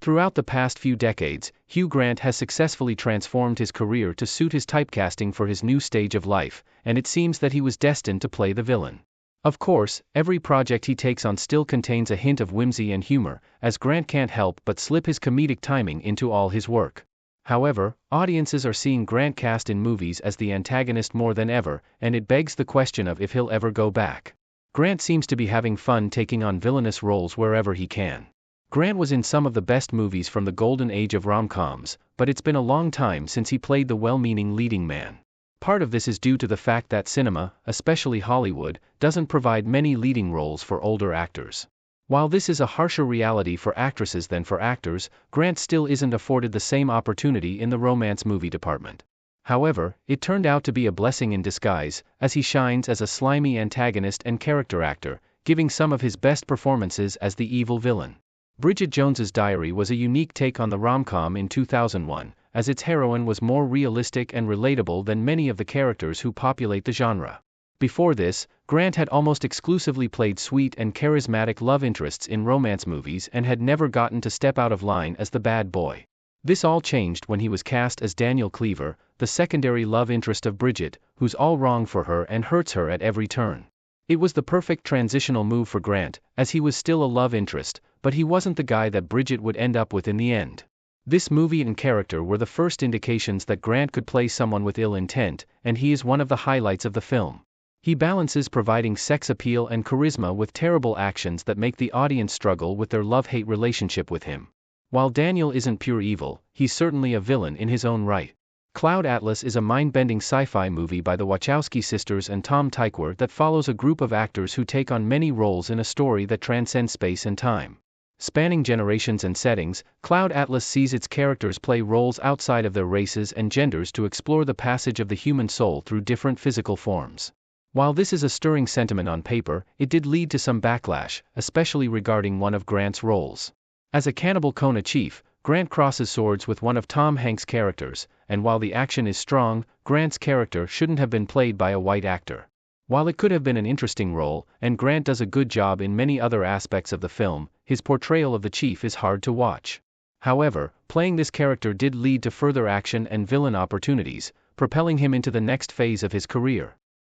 Throughout the past few decades, Hugh Grant has successfully transformed his career to suit his typecasting for his new stage of life, and it seems that he was destined to play the villain. Of course, every project he takes on still contains a hint of whimsy and humor, as Grant can't help but slip his comedic timing into all his work. However, audiences are seeing Grant cast in movies as the antagonist more than ever, and it begs the question of if he'll ever go back. Grant seems to be having fun taking on villainous roles wherever he can. Grant was in some of the best movies from the golden age of rom-coms, but it's been a long time since he played the well-meaning leading man. Part of this is due to the fact that cinema, especially Hollywood, doesn't provide many leading roles for older actors. While this is a harsher reality for actresses than for actors, Grant still isn't afforded the same opportunity in the romance movie department. However, it turned out to be a blessing in disguise, as he shines as a slimy antagonist and character actor, giving some of his best performances as the evil villain. Bridget Jones's Diary was a unique take on the rom-com in 2001, as its heroine was more realistic and relatable than many of the characters who populate the genre. Before this, Grant had almost exclusively played sweet and charismatic love interests in romance movies and had never gotten to step out of line as the bad boy. This all changed when he was cast as Daniel Cleaver, the secondary love interest of Bridget, who's all wrong for her and hurts her at every turn. It was the perfect transitional move for Grant, as he was still a love interest, but he wasn't the guy that Bridget would end up with in the end. This movie and character were the first indications that Grant could play someone with ill intent, and he is one of the highlights of the film. He balances providing sex appeal and charisma with terrible actions that make the audience struggle with their love-hate relationship with him. While Daniel isn't pure evil, he's certainly a villain in his own right. Cloud Atlas is a mind-bending sci-fi movie by the Wachowski sisters and Tom Tykwer that follows a group of actors who take on many roles in a story that transcends space and time. Spanning generations and settings, Cloud Atlas sees its characters play roles outside of their races and genders to explore the passage of the human soul through different physical forms. While this is a stirring sentiment on paper, it did lead to some backlash, especially regarding one of Grant's roles. As a Cannibal Kona chief, Grant crosses swords with one of Tom Hanks' characters, and while the action is strong, Grant's character shouldn't have been played by a white actor. While it could have been an interesting role, and Grant does a good job in many other aspects of the film, his portrayal of the chief is hard to watch. However, playing this character did lead to further action and villain opportunities, propelling him into the next phase of his career.